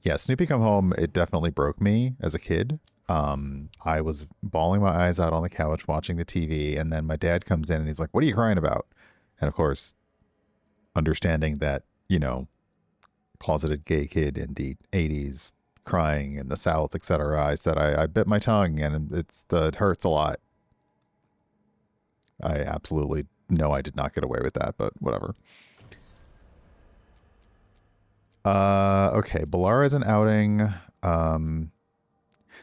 Yeah, Snoopy Come Home, it definitely broke me as a kid. I was bawling my eyes out on the couch watching the TV, and then my dad comes in and he's like, "What are you crying about?" And of course, understanding that, closeted gay kid in the 80s crying in the South, etc., I said, I bit my tongue and it hurts a lot. I absolutely know I did not get away with that, but whatever. Okay, Balara is an outing.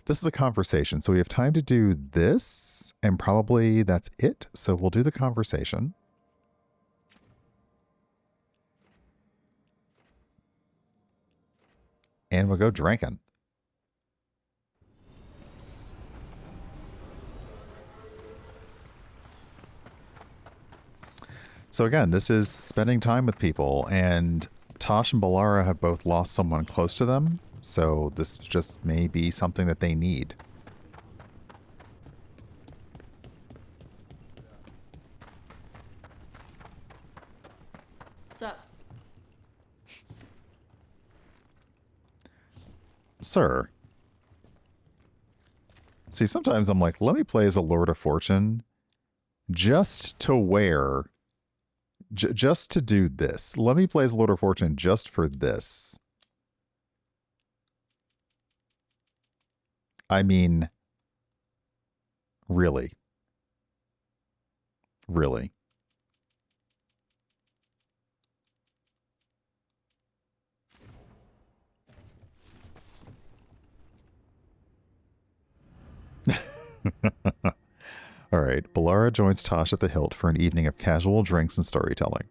This is a conversation, so we have time to do this, and probably that's it. So we'll do the conversation. And we'll go drinking. So again, this is spending time with people, and Tosh and Balara have both lost someone close to them, so this just may be something that they need. Sup? Sir. See, sometimes I'm like, let me play as a Lord of Fortune just to wear, just to do this. Let me play as Lord of Fortune just for this. I mean, really. Really. All right, Balara joins Tosh at the Hilt for an evening of casual drinks and storytelling.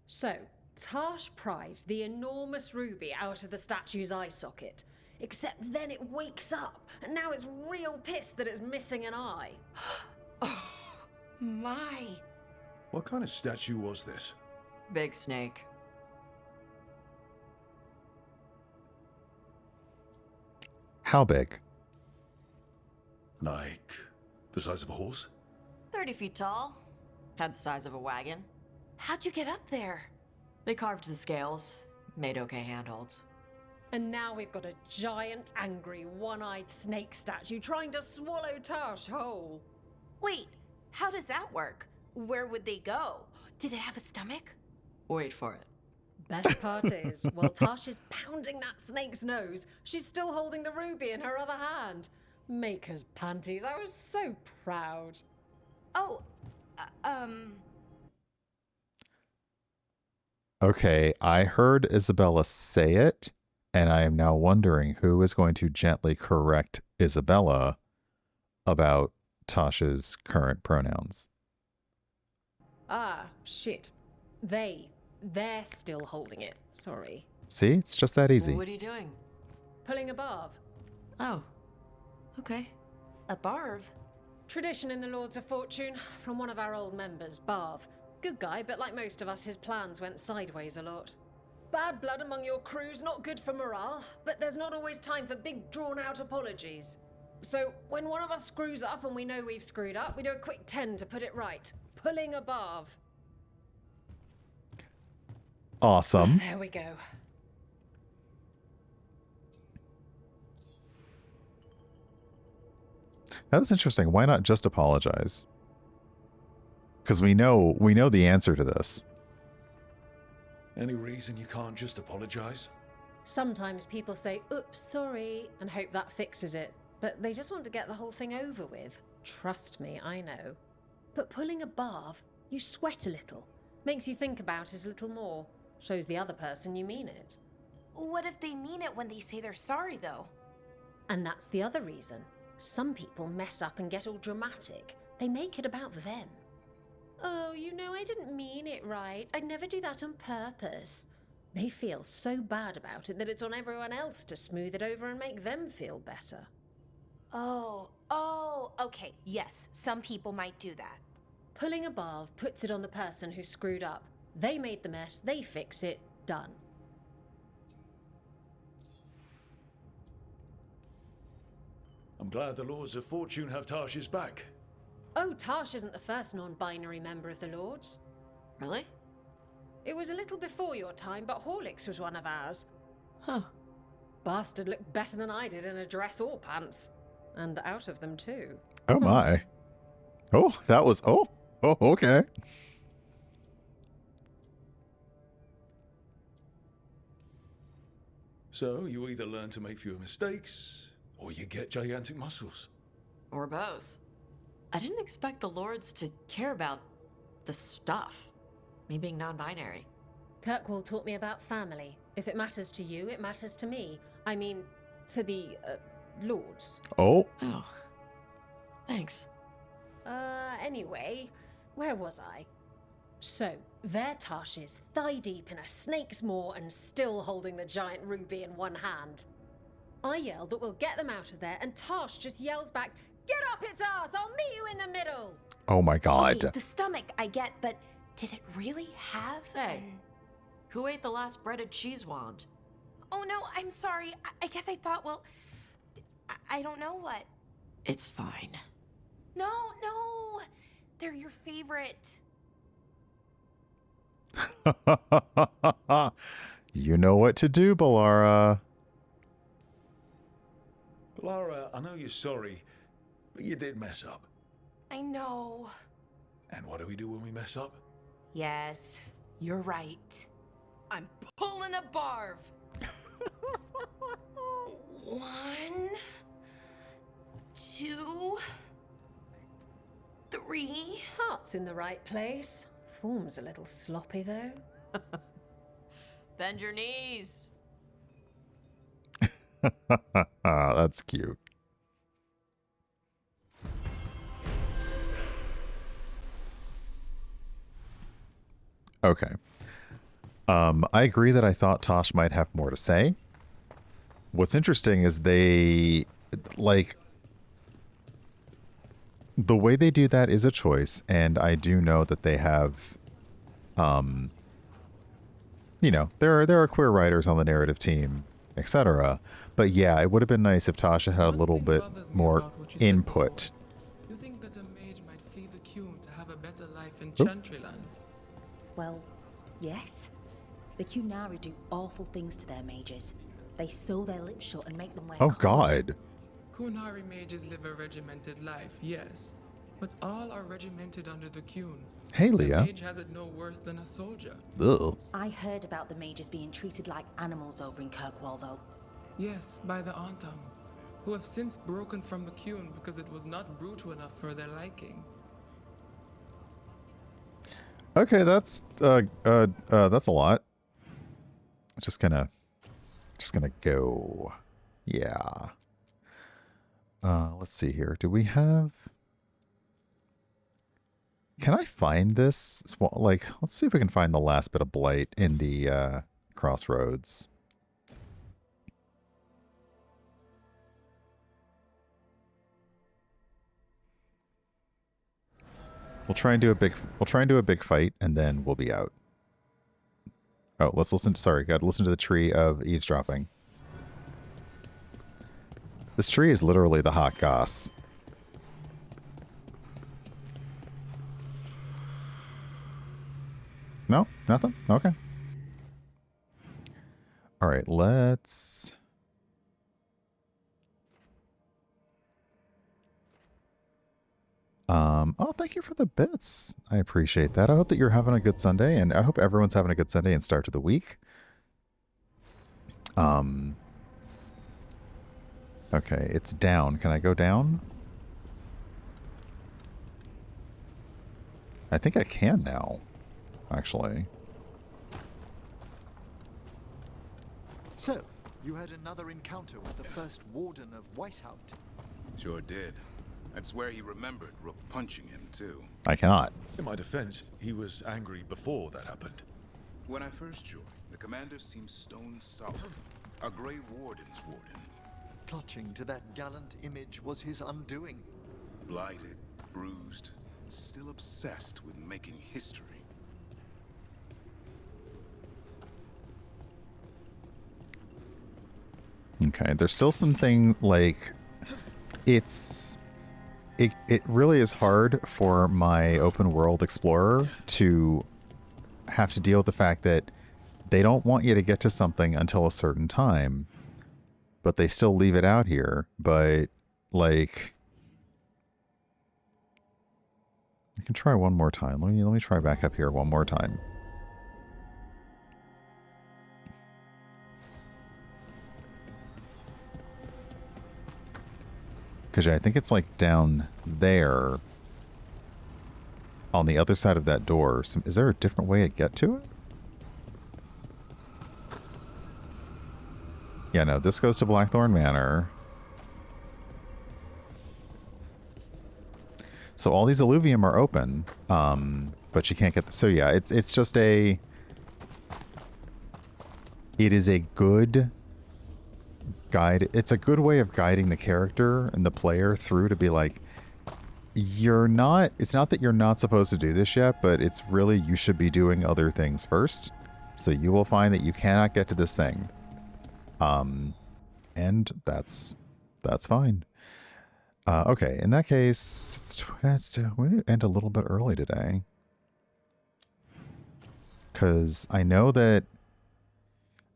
So, Tosh pries the enormous ruby out of the statue's eye socket. Except then it wakes up, and now it's real pissed that it's missing an eye. Oh, my. What kind of statue was this? Big snake. How big? Like, the size of a horse? 30 feet tall. Had the size of a wagon. How'd you get up there? They carved the scales. Made okay handholds. And now we've got a giant, angry, one-eyed snake statue trying to swallow Tosh whole. Wait, how does that work? Where would they go? Did it have a stomach? Wait for it. Best part is, while Tosh is pounding that snake's nose, she's still holding the ruby in her other hand. Maker's panties, I was so proud. Oh, Okay, I heard Isabella say it, and I am now wondering who is going to gently correct Isabella about Tasha's current pronouns. Ah, shit. They're still holding it. Sorry. See, it's just that easy. What are you doing? Pulling a barv. Oh. Okay. a barv? Tradition in the Lords of Fortune, from one of our old members, Barv. Good guy, but like most of us, his plans went sideways a lot. Bad blood among your crew's not good for morale, but there's not always time for big, drawn-out apologies. So, when one of us screws up and we know we've screwed up, we do a quick 10 to put it right. Pulling a barv. Awesome. There we go. That's interesting. Why not just apologize? Because we know the answer to this. Any reason you can't just apologize? Sometimes people say, oops, sorry, and hope that fixes it. But they just want to get the whole thing over with. Trust me, I know. But pulling a barv, you sweat a little. Makes you think about it a little more. Shows the other person you mean it. What if they mean it when they say they're sorry, though? And that's the other reason. Some people mess up and get all dramatic. They make it about them. Oh, you know, I didn't mean it right. I'd never do that on purpose. They feel so bad about it that it's on everyone else to smooth it over and make them feel better. Oh, okay, yes, some people might do that. Pulling a barv puts it on the person who screwed up. They made the mess, they fix it, done. I'm glad the Lords of Fortune have Tarsh's back. Oh, Tarsh isn't the first non-binary member of the Lords. Really? It was a little before your time, but Horlicks was one of ours. Huh. Bastard looked better than I did in a dress or pants. And out of them, too. Oh my. Oh, that was... Oh, okay. So, you either learn to make fewer mistakes, or you get gigantic muscles. Or both. I didn't expect the Lords to care about the stuff. Me being non-binary. Kirkwall taught me about family. If it matters to you, it matters to me. I mean, to the, Lords. Oh. Oh. Thanks. Anyway, where was I? So, there Tash is, thigh-deep in a snake's maw and still holding the giant ruby in one hand. I yelled that we'll get them out of there, and Tash just yells back, "Get up its ass! I'll meet you in the middle!" Oh my god. Okay, the stomach, I get, but did it really have? Hey. Who ate the last breaded cheese wand? Oh no, I'm sorry. I guess I thought, well, I don't know what. It's fine. No, they're your favorite. You know what to do, Balara. Lara, I know you're sorry, but you did mess up. I know. And what do we do when we mess up? Yes, you're right. I'm pulling a barv. 1, 2, 3. Heart's in the right place. Form's a little sloppy, though. Bend your knees. That's cute. Okay. I agree that I thought Tosh might have more to say. What's interesting is they, like, the way they do that is a choice, and I do know that they have, you know, there are queer writers on the narrative team, etc. But yeah, it would have been nice if Tasha had a little bit more input. You think that a mage might flee the Qun to have a better life in Oop. Chantry lands? Well, yes. The Qunari do awful things to their mages. They sew their lips shut and make them wear Oh collars. god. Qunari mages live a regimented life, yes. But all are regimented under the Qun. Hey, A Leah. mage has it no worse than a soldier. Ugh. I heard about the mages being treated like animals over in Kirkwall, though. Yes, by the Antam, who have since broken from the Qun because it was not brutal enough for their liking. Okay, that's a lot. Just gonna go. Yeah. Let's see here. Do we have? Can I find this? Like, let's see if we can find the last bit of blight in the crossroads. We'll try and do a big fight, and then we'll be out. Oh, let's listen. Sorry, gotta listen to the tree of eavesdropping. This tree is literally the hot goss. No, nothing. Okay. All right, let's. Oh, thank you for the bits. I appreciate that. I hope that you're having a good Sunday, and I hope everyone's having a good Sunday and start to the week. Okay, it's down. Can I go down? I think I can now, actually. So, you had another encounter with the first warden of Weishaupt. Sure did. I'd swear he remembered Rook punching him, too. I cannot. In my defense, he was angry before that happened. When I first joined, the commander seemed stone solid. A Grey Warden's warden. Clutching to that gallant image was his undoing. Blighted, bruised, still obsessed with making history. Okay, there's still something like it really is hard for my open world explorer to have to deal with the fact that they don't want you to get to something until a certain time, but they still leave it out here. But, like, I can try one more time. Let me try back up here one more time. Because I think it's like down there on the other side of that door. So is there a different way to get to it? Yeah, no, this goes to Blackthorn Manor. So all these alluvium are open, but you can't get the... So yeah, it's just a... It is a good guide. It's a good way of guiding the character and the player through to be like, you're not... It's not that you're not supposed to do this yet, but it's really you should be doing other things first. So you will find that you cannot get to this thing. And that's fine. Okay, in that case, we end a little bit early today. Because I know that...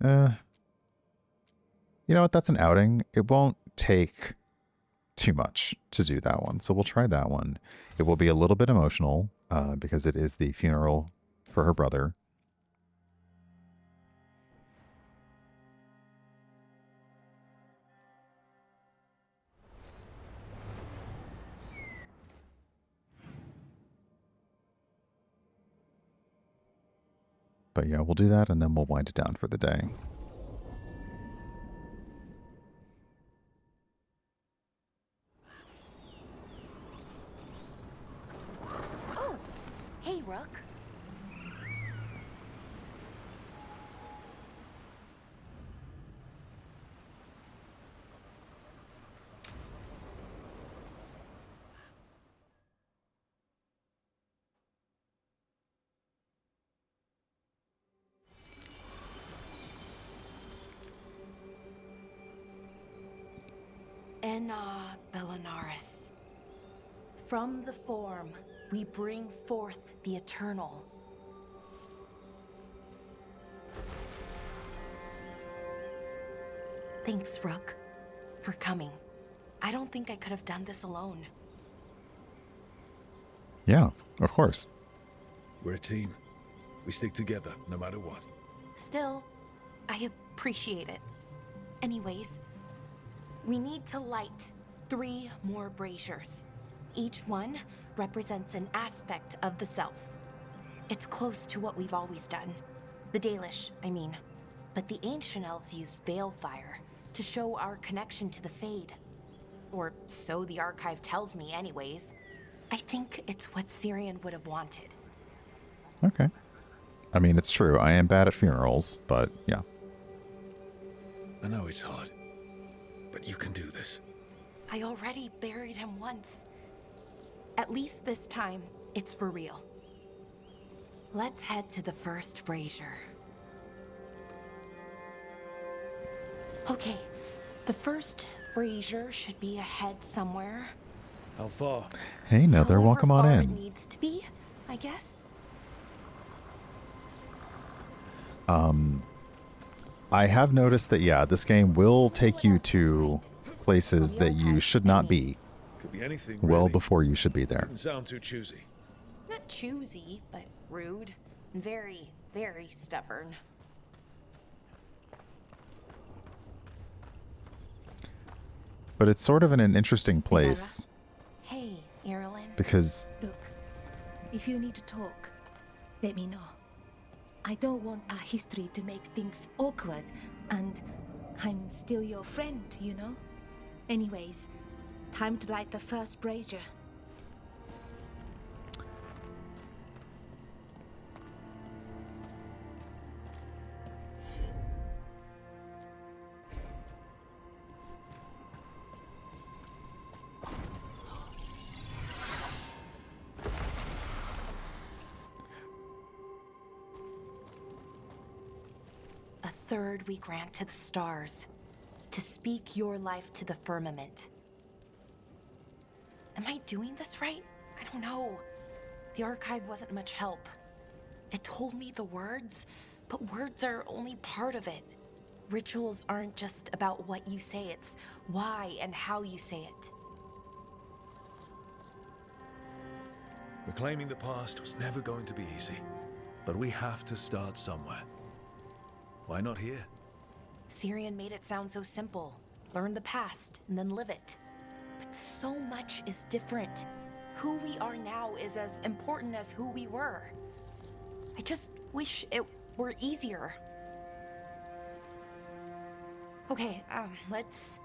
you know what, that's an outing. It won't take too much to do that one, so we'll try that one. It will be a little bit emotional, because it is the funeral for her brother. But yeah, we'll do that, and then we'll wind it down for the day. Oh, hey, Rook. Enna Bellinaris. From the form, we bring forth the eternal. Thanks, Rook, for coming. I don't think I could have done this alone. Yeah, of course. We're a team. We stick together, no matter what. Still, I appreciate it. Anyways, we need to light 3 more braziers. Each one represents an aspect of the self. It's close to what we've always done. The Dalish, I mean. But the ancient elves used Veilfire to show our connection to the Fade. Or so the archive tells me anyways. I think it's what Syrian would have wanted. Okay. I mean, it's true. I am bad at funerals, but yeah. I know it's hard, but you can do this. I already buried him once. At least this time, it's for real. Let's head to the first brazier. Okay, the first brazier should be ahead somewhere. How far? Hey, Nether, However welcome on far in. It needs to be, I guess. I have noticed that, yeah, this game will take you to places that you should not be Could be anything. well really. before you should be there. Doesn't sound too choosy. Not choosy, but rude. And very, very stubborn. But it's sort of in an interesting place Hey, Ireland. because Look, if you need to talk, let me know. I don't want our history to make things awkward, and I'm still your friend, you know? Anyways, time to light the first brazier. A third we grant to the stars, to speak your life to the firmament. Am I doing this right? I don't know. The archive wasn't much help. It told me the words, but words are only part of it. Rituals aren't just about what you say, it's why and how you say it. Reclaiming the past was never going to be easy, but we have to start somewhere. Why not here? Syrian made it sound so simple. Learn the past and then live it. But so much is different. Who we are now is as important as who we were. I just wish it were easier. Okay, let's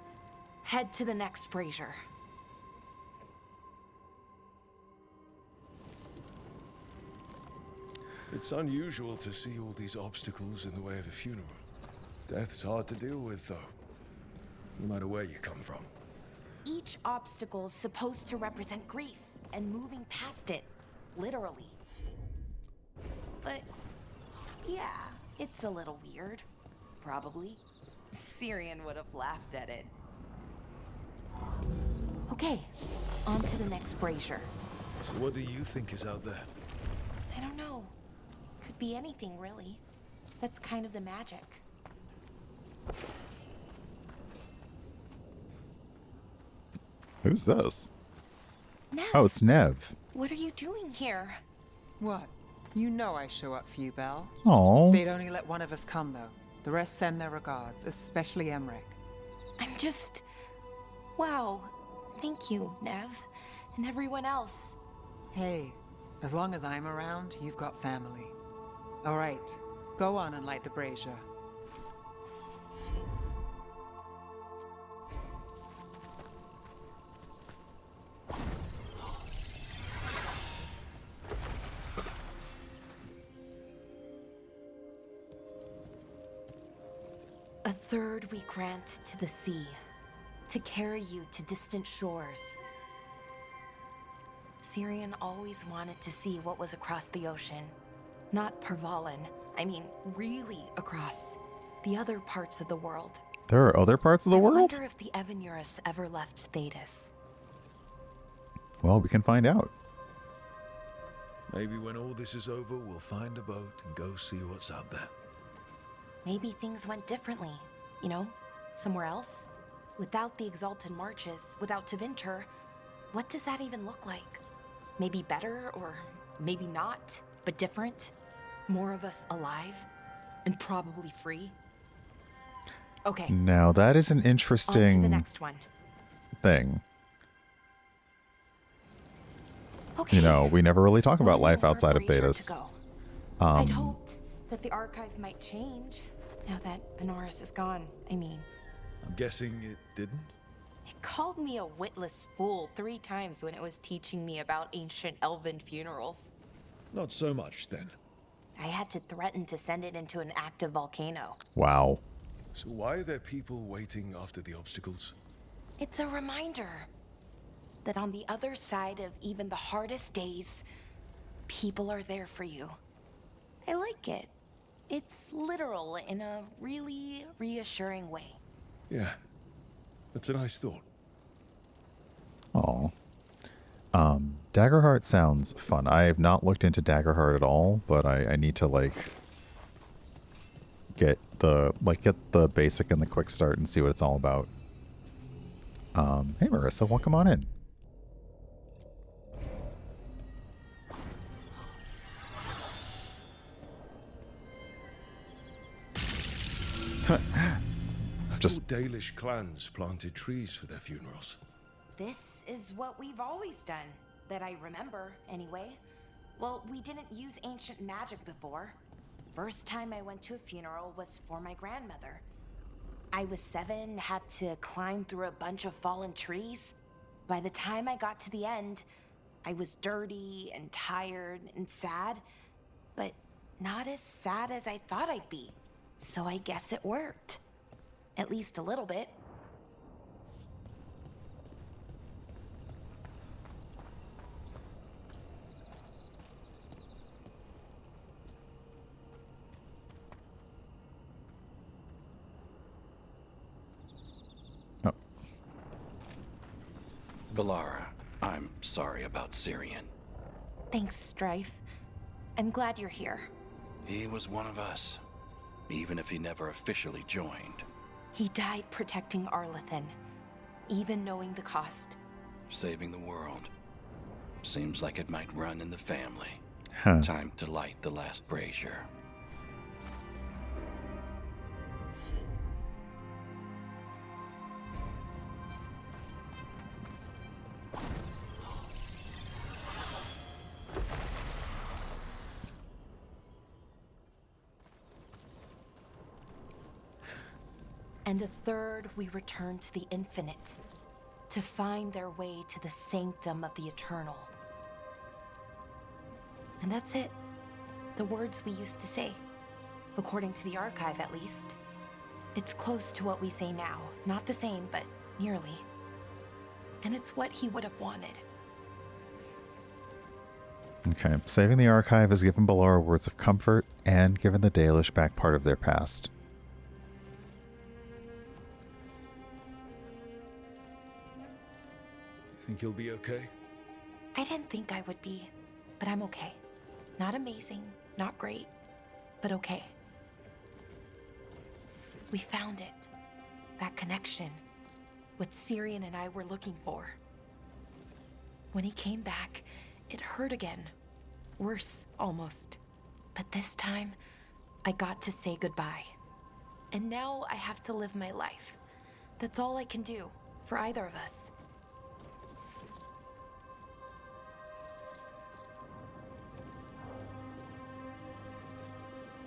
head to the next brazier. It's unusual to see all these obstacles in the way of a funeral. Death's hard to deal with, though, no matter where you come from. Each obstacle's supposed to represent grief and moving past it, literally. But, yeah, it's a little weird. Probably. Syrian would have laughed at it. Okay, on to the next brazier. So what do you think is out there? I don't know. Could be anything, really. That's kind of the magic. Who's this? Nev, Oh, it's Nev. what are you doing here? What? You know I show up for you, Belle. Oh. They'd only let one of us come, though. The rest send their regards, especially Emmerich. I'm just... Wow. Thank you, Nev. And everyone else. Hey, as long as I'm around, you've got family. All right, go on and light the brazier. A third we grant to the sea, to carry you to distant shores. Syrian always wanted to see what was across the ocean. Not Pervalin, I mean really across. The other parts of the world. There are other parts of the I world? wonder if the Evanurus ever left Thetis. Well, we can find out. Maybe when all this is over, we'll find a boat and go see what's out there. Maybe things went differently, you know, somewhere else. Without the Exalted Marches, without Tevinter, what does that even look like? Maybe better, or maybe not, but different? More of us alive, and probably free? Okay. Now, that is an On to the interesting next one. thing. Okay. You know, we never really talk about One life more outside of brazier to Thetis. go. I'd hoped that the archive might change, now that Honoris is gone, I mean. I'm guessing it didn't? It called me a witless fool 3 times when it was teaching me about ancient elven funerals. Not so much, then. I had to threaten to send it into an active volcano. Wow. So why are there people waiting after the obstacles? It's a reminder that on the other side of even the hardest days, people are there for you. I like it. It's literal in a really reassuring way. Yeah, that's a nice thought. Oh. Daggerheart sounds fun. I have not looked into Daggerheart at all, but I need to get the basic and the quick start and see what it's all about. Hey Marissa, welcome on in. Just Dalish clans planted trees for their funerals. This is what we've always done, that I remember, anyway. Well, we didn't use ancient magic before. First time I went to a funeral was for my grandmother. I was 7, had to climb through a bunch of fallen trees. By the time I got to the end, I was dirty and tired and sad, but not as sad as I thought I'd be. So I guess it worked. At least a little bit. Oh. Valara, I'm sorry about Syrian. Thanks, Strife. I'm glad you're here. He was one of us, even if he never officially joined. He died protecting Arlathan, even knowing the cost. Saving the world. Seems like it might run in the family. Huh. Time to light the last brazier. And a third we return to the infinite, to find their way to the sanctum of the eternal. And that's it. The words we used to say. According to the archive, at least. It's close to what we say now. Not the same, but nearly. And it's what he would have wanted. Okay. Saving the archive has given Belora words of comfort and given the Dalish back part of their past. Think you'll be okay? I didn't think I would be, but I'm okay. Not amazing, not great, but okay. We found it. That connection. What Syrian and I were looking for. When he came back, it hurt again. Worse, almost. But this time, I got to say goodbye. And now I have to live my life. That's all I can do, for either of us.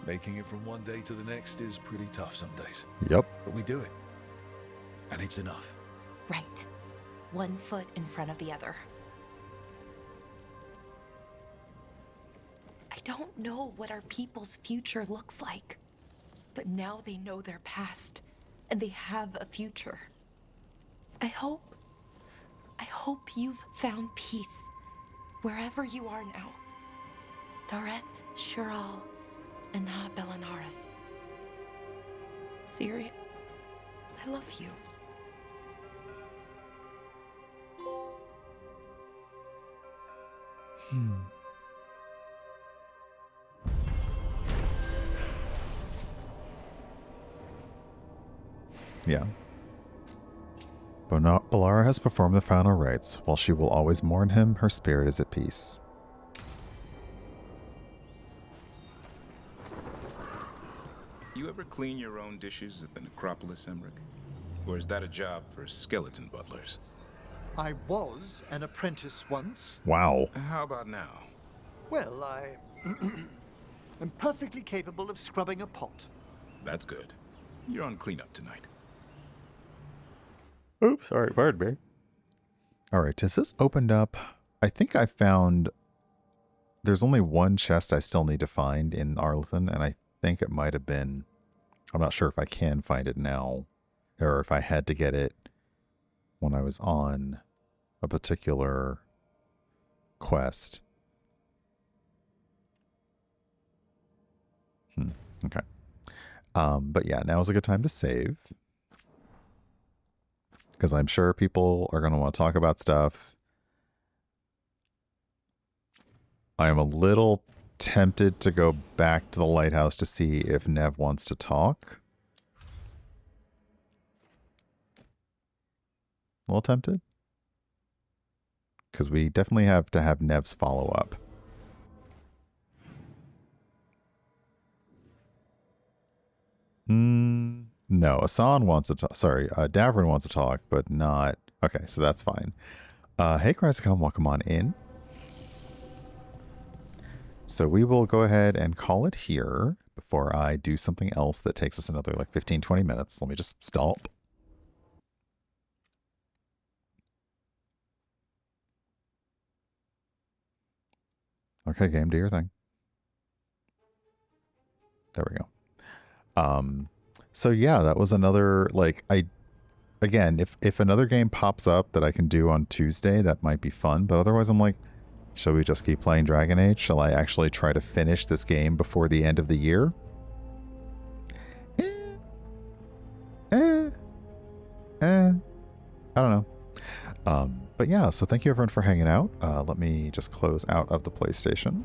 Making it from one day to the next is pretty tough some days. Yep. But we do it. And it's enough. Right. One foot in front of the other. I don't know what our people's future looks like. But now they know their past. And they have a future. I hope you've found peace. Wherever you are now. Dareth, Shural, and Na Belanaris. Syria, I love you. Yeah. Bellara has performed the final rites. While she will always mourn him, her spirit is at peace. You ever clean your own dishes at the necropolis, Emmerich? Or is that a job for skeleton butlers? I was an apprentice once. Wow. How about now? Well, I am perfectly capable of scrubbing a pot. That's good. You're on cleanup tonight. Oops, sorry, pardon me. All right, is this opened up? I think I found... There's only one chest I still need to find in Arlathan, and I think it might have been... I'm not sure if I can find it now, or if I had to get it when I was on a particular quest. Okay. But yeah, now is a good time to save. Because I'm sure people are going to want to talk about stuff. I am a little tempted to go back to the lighthouse to see if Nev wants to talk. A little tempted. Because we definitely have to have Nev's follow-up. No, Asan wants to talk. Sorry, Davrin wants to talk, but not... Okay, so that's fine. Hey, Chrysicum, welcome on in. So we will go ahead and call it here before I do something else that takes us another like 15, 20 minutes. Let me just stop. Okay, game, do your thing. There we go. So yeah, that was another, like, again, if another game pops up that I can do on Tuesday, that might be fun. But otherwise I'm like, shall we just keep playing Dragon Age? Shall I actually try to finish this game before the end of the year? I don't know. But yeah, so thank you everyone for hanging out. Let me just close out of the PlayStation.